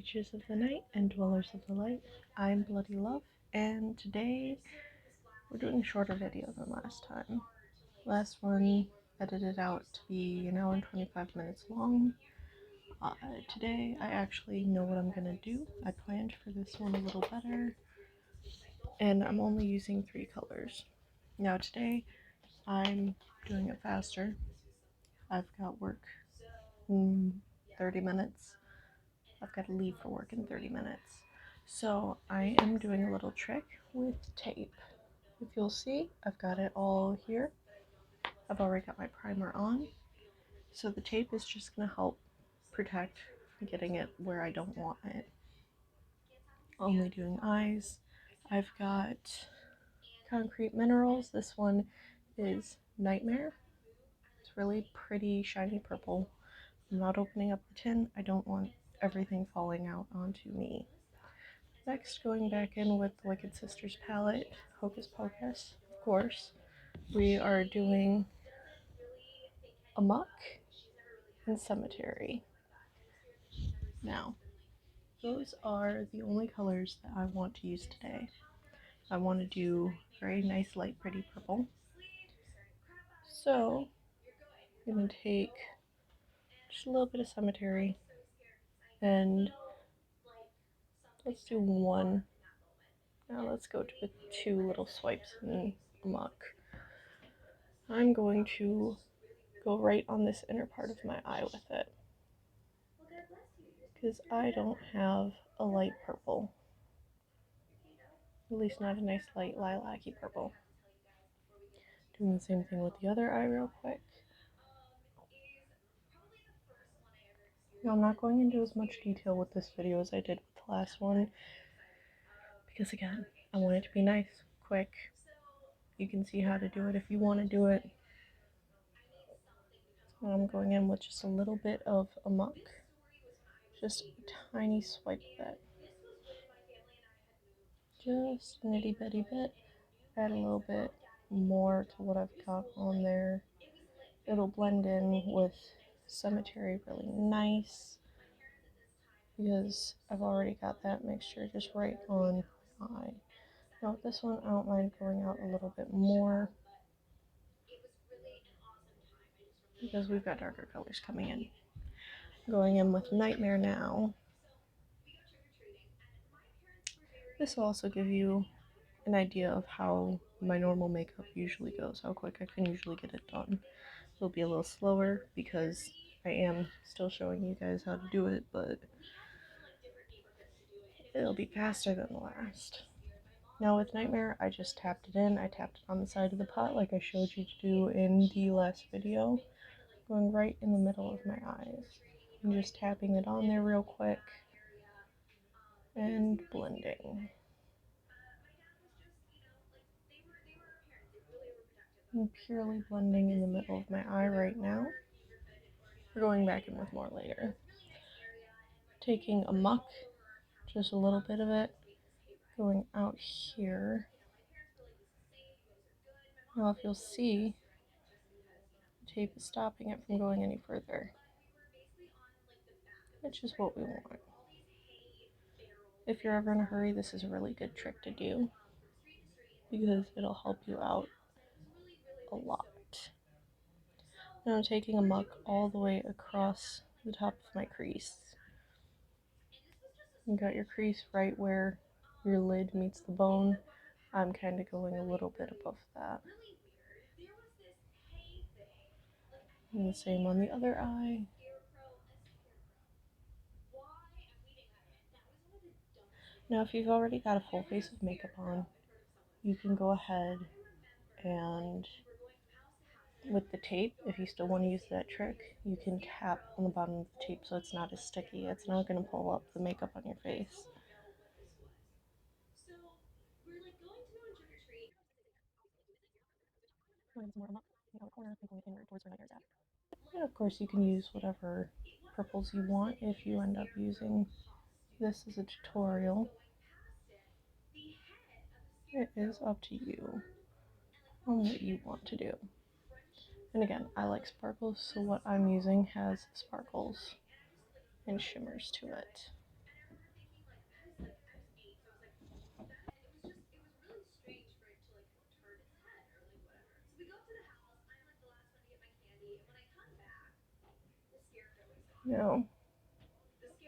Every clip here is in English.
Creatures of the night and dwellers of the light. I'm Bloody Luv, and today we're doing a shorter video than last time. Last one edited out to be an hour and 25 minutes long. Today I actually know what I'm gonna do. I planned for this one a little better, and I'm only using 3 colors. Now today I'm doing it faster. I've got work in 30 minutes. I've got to leave for work in 30 minutes. So I am doing a little trick with tape. If you'll see, I've got it all here. I've already got my primer on. So the tape is just going to help protect from getting it where I don't want it. Only doing eyes. I've got Concrete Minerals. This one is Nightmare. It's really pretty shiny purple. I'm not opening up the tin. I don't want everything falling out onto me. Next, going back in with the Wicked Sisters palette, Hocus Pocus, of course. We are doing Amok and Cemetery. Now, those are the only colors that I want to use today. I want to do very nice, light, pretty purple. So, I'm going to take just a little bit of Cemetery, and let's do one. Now let's go to the 2 little swipes in Amok. I'm going to go right on this inner part of my eye with it, because I don't have a light purple, at least not a nice light lilac-y purple. Doing the same thing with the other eye real quick. Now I'm not going into as much detail with this video as I did with the last one, because again, I want it to be nice, quick. You can see how to do it if you want to do it. So I'm going in with just a little bit of Amok, just a tiny swipe of it. Just a nitty bitty bit. Add a little bit more to what I've got on there. It'll blend in with Cemetery really nice, because I've already got that mixture just right on my eye. Now with this one, I don't mind going out a little bit more, because we've got darker colors coming in. Going in with Nightmare now. This will also give you an idea of how my normal makeup usually goes, how quick I can usually get it done. It'll be a little slower because I am still showing you guys how to do it, but it'll be faster than the last. Now with Nightmare, I just tapped it in. I tapped it on the side of the pot like I showed you to do in the last video, going right in the middle of my eyes. I'm just tapping it on there real quick and blending. I'm purely blending in the middle of my eye right now. We're going back in with more later. Taking Amok, just a little bit of it, going out here. Now if you'll see, the tape is stopping it from going any further, which is what we want. If you're ever in a hurry, this is a really good trick to do, because it'll help you out a lot. Now I'm taking Amok all the way across the top of my crease. You got your crease right where your lid meets the bone. I'm kind of going a little bit above that. And the same on the other eye. Now if you've already got a full face of makeup on, you can go ahead and with the tape, if you still want to use that trick, you can tap on the bottom of the tape so it's not as sticky. It's not going to pull up the makeup on your face. And of course you can use whatever purples you want if you end up using this as a tutorial. It is up to you on what you want to do. And again, I like sparkles, so what I'm using has sparkles and shimmers to it. Now,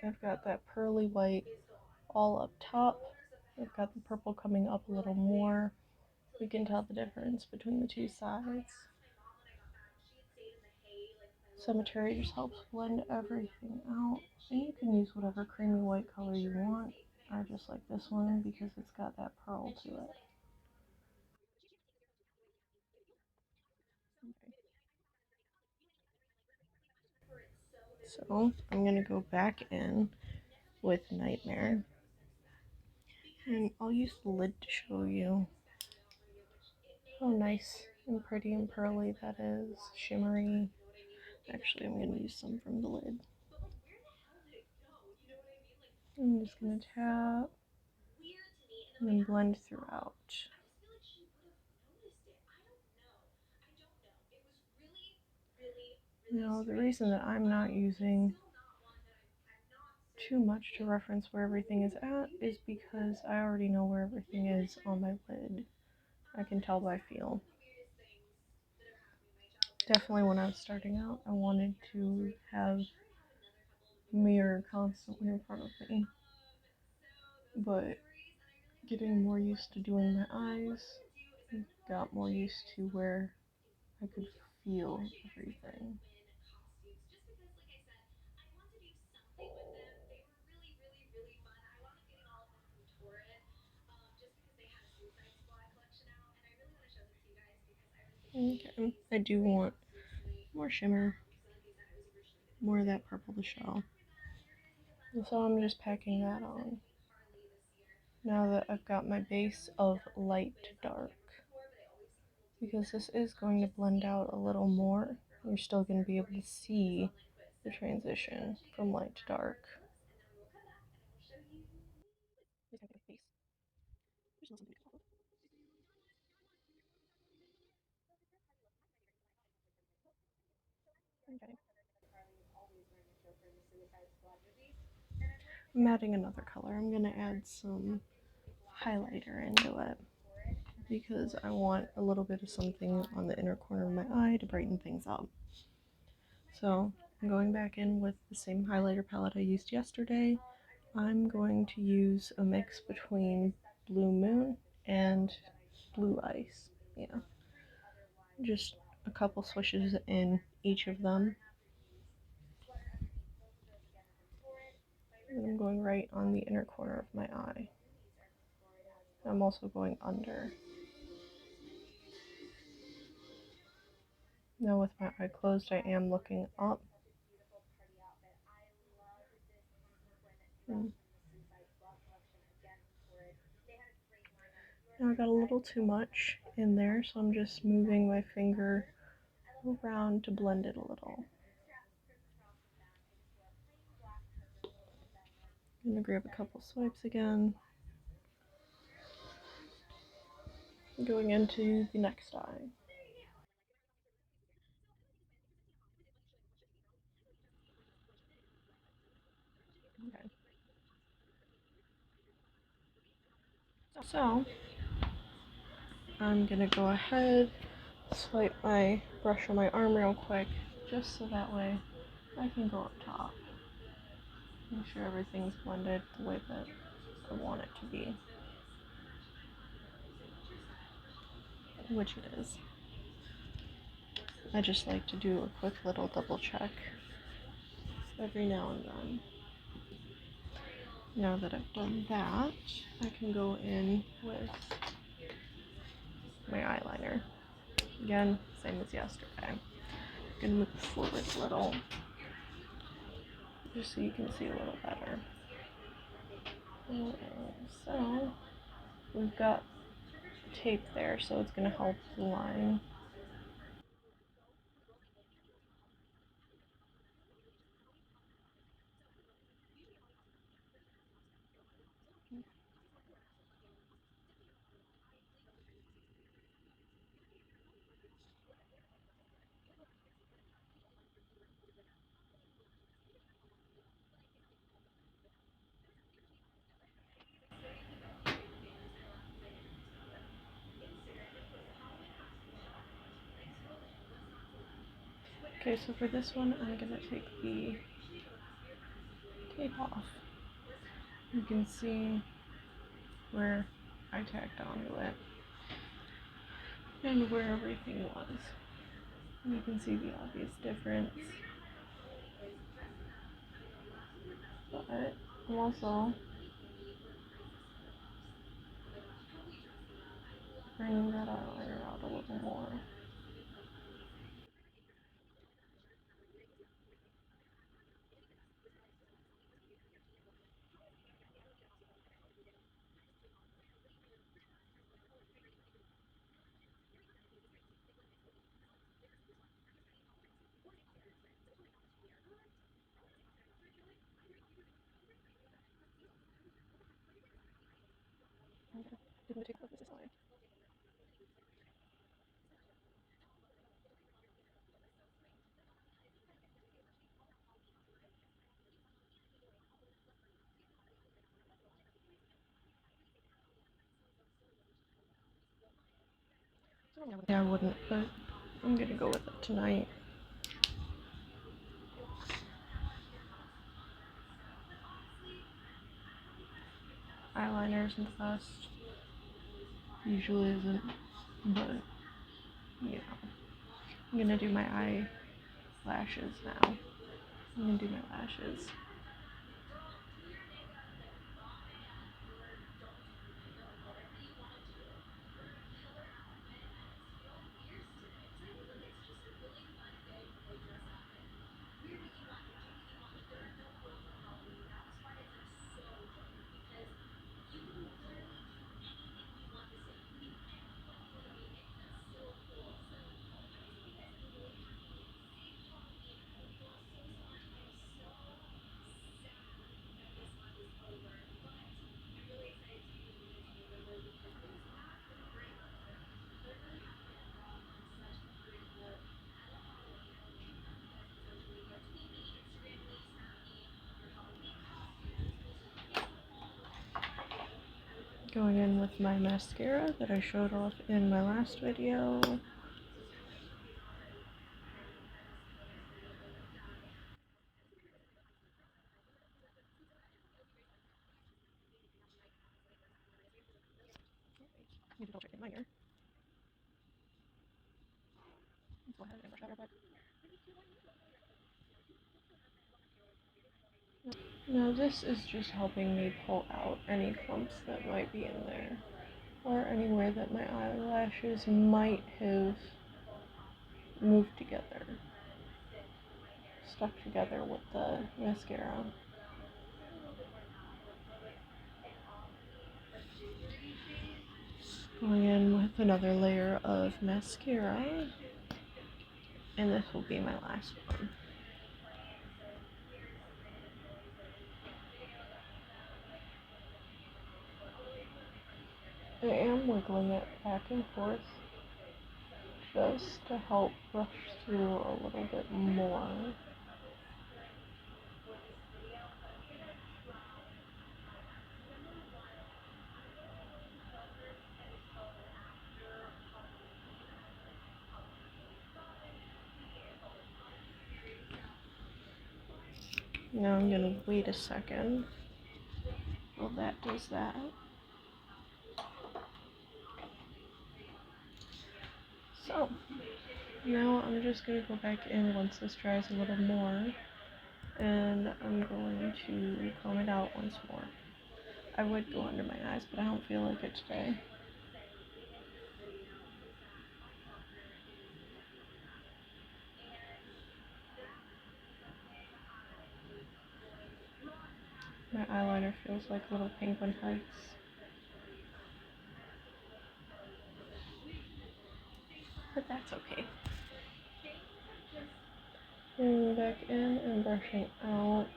I've got that pearly white all up top. I've got the purple coming up a little more. We can tell the difference between the two sides. Cemetery just helps blend everything out. And you can use whatever creamy white color you want. I just like this one because it's got that pearl to it. So I'm going to go back in with Nightmare. And I'll use the lid to show you how nice and pretty and pearly that is. Shimmery. Actually, I'm going to use some from the lid. I'm just going to tap and then blend throughout. Now, the reason that I'm not using too much to reference where everything is at is because I already know where everything is on my lid. I can tell by feel. Definitely when I was starting out, I wanted to have mirror constantly in front of me. But getting more used to doing my eyes, got more used to where I could feel everything. Okay, I do want more shimmer, more of that purple to show. And so I'm just packing that on. Now that I've got my base of light to dark, because this is going to blend out a little more, you're still going to be able to see the transition from light to dark. Okay. I'm adding another color. I'm going to add some highlighter into it because I want a little bit of something on the inner corner of my eye to brighten things up. So I'm going back in with the same highlighter palette I used yesterday. I'm going to use a mix between Blue Moon and Blue Ice. Yeah. Just a couple swishes in each of them. And I'm going right on the inner corner of my eye. I'm also going under. Now with my eye closed, I am looking up. Now I got a little too much in there, so I'm just moving my finger around to blend it a little. I'm going to grab a couple swipes again. Going into the next eye. Okay. So, I'm going to go ahead, swipe my brush on my arm real quick, just so that way I can go up top. Make sure everything's blended the way that I want it to be. Which it is. I just like to do a quick little double check every now and then. Now that I've done that, I can go in with my eyeliner. Again, same as yesterday. I'm gonna move forward a little, just so you can see a little better. So, we've got tape there, so it's gonna help the line. Okay, so for this one, I'm gonna take the tape off. You can see where I tacked onto it and where everything was. You can see the obvious difference. But I'm also bringing that eyeliner out a little more. Didn't take focus this time. Yeah, I wouldn't, but I'm gonna go with it tonight. Eyeliners and dust usually isn't, but you know. I'm gonna do my eyelashes now. I'm gonna do my lashes. Going in with my mascara that I showed off in my last video. Need to double check in my ear. Let's go ahead and brush out our butt. Now this is just helping me pull out any clumps that might be in there, or anywhere that my eyelashes might have moved together, stuck together with the mascara. Going in with another layer of mascara, and this will be my last one. I am wiggling it back and forth just to help brush through a little bit more. Now I'm gonna wait a second while that does that. So, now I'm just gonna go back in once this dries a little more, and I'm going to comb it out once more. I would go under my eyes, but I don't feel like it today. My eyeliner feels like little penguin hearts. But that's okay. Bringing back in and brushing out.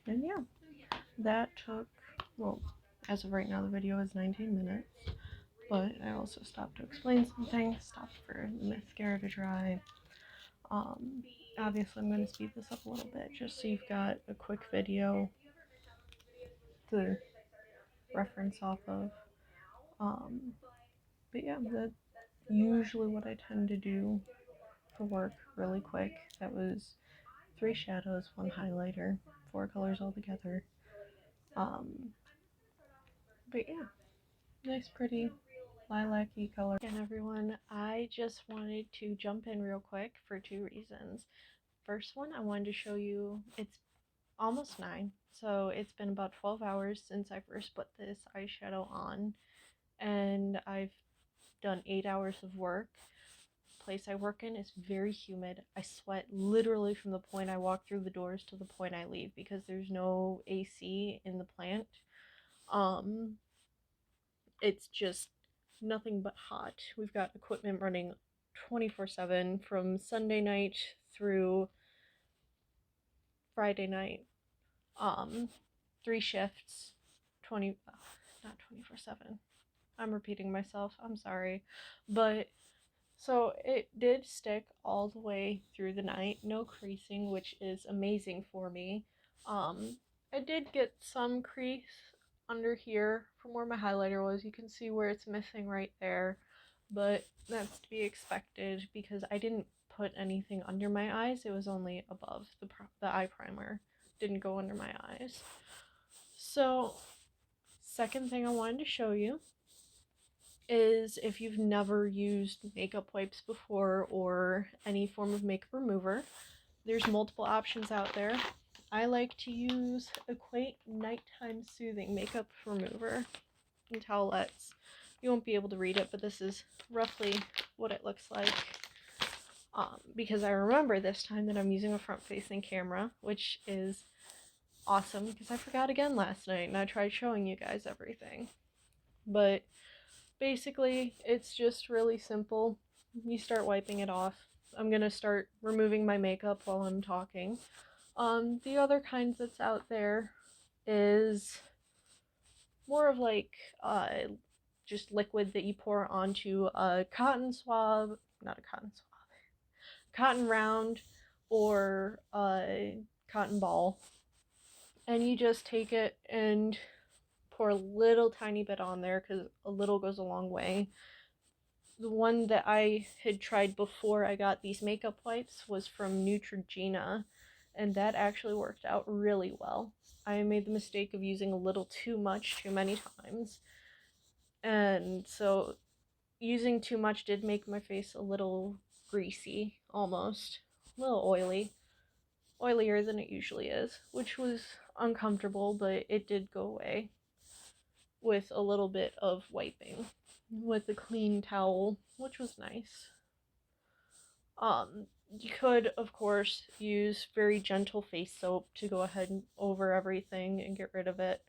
And yeah, that took, well, as of right now the video is 19 minutes, but I also stopped to explain some things, stopped for the mascara to dry. Obviously I'm going to speed this up a little bit just so you've got a quick video to reference off of. But yeah, that's usually what I tend to do for work really quick. That was 3 shadows, 1 highlighter, 4 colors altogether. But yeah, nice pretty lilac-y color. Again everyone, I just wanted to jump in real quick for 2 reasons. First one, I wanted to show you, it's almost 9, so it's been about 12 hours since I first put this eyeshadow on, and I've done 8 hours of work. The place I work in is very humid. I sweat literally from the point I walk through the doors to the point I leave because there's no AC in the plant. It's just nothing but hot. We've got equipment running 24/7 from Sunday night through Friday night. 3 shifts, not 24/7. I'm repeating myself, I'm sorry. But so it did stick all the way through the night, no creasing, which is amazing for me. I did get some crease under here from where my highlighter was. You can see where it's missing right there, but that's to be expected because I didn't put anything under my eyes. It was only above the eye primer. Didn't go under my eyes. So, second thing I wanted to show you is if you've never used makeup wipes before or any form of makeup remover, there's multiple options out there. I like to use Equate Nighttime Soothing Makeup Remover in towelettes. You won't be able to read it, but this is roughly what it looks like. Because I remember this time that I'm using a front-facing camera, which is awesome because I forgot again last night and I tried showing you guys everything. But basically, it's just really simple. You start wiping it off. I'm gonna start removing my makeup while I'm talking. The other kinds that's out there is more of like just liquid that you pour onto a cotton swab, not a cotton swab, cotton round or a cotton ball, and you just take it and pour a little tiny bit on there because a little goes a long way. The one that I had tried before I got these makeup wipes was from Neutrogena, and that actually worked out really well. I made the mistake of using a little too much too many times, and so using too much did make my face a little greasy, almost. A little oily. Oilier than it usually is, which was uncomfortable, but it did go away with a little bit of wiping with a clean towel, which was nice. You could, of course, use very gentle face soap to go ahead and over everything and get rid of it.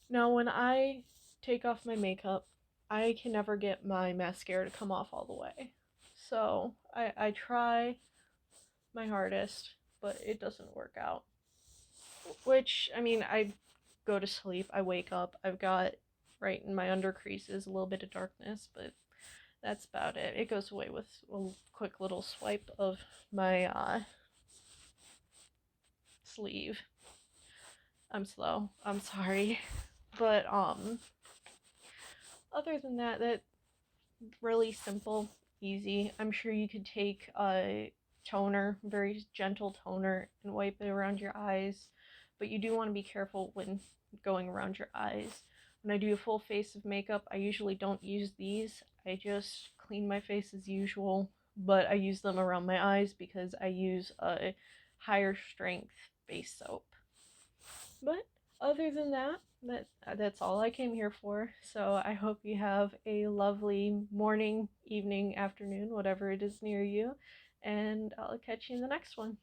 Now, when I take off my makeup, I can never get my mascara to come off all the way. So, I try my hardest, but it doesn't work out. Which, I mean, I go to sleep, I wake up, I've got right in my under creases a little bit of darkness, but that's about it. It goes away with a quick little swipe of my sleeve. I'm slow. I'm sorry. But other than that, that's really simple, easy. I'm sure you could take a toner, very gentle toner, and wipe it around your eyes, but you do want to be careful when going around your eyes. When I do a full face of makeup, I usually don't use these. I just clean my face as usual, but I use them around my eyes because I use a higher strength base soap. But other than that, that's all I came here for. So I hope you have a lovely morning, evening, afternoon, whatever it is near you, and I'll catch you in the next one.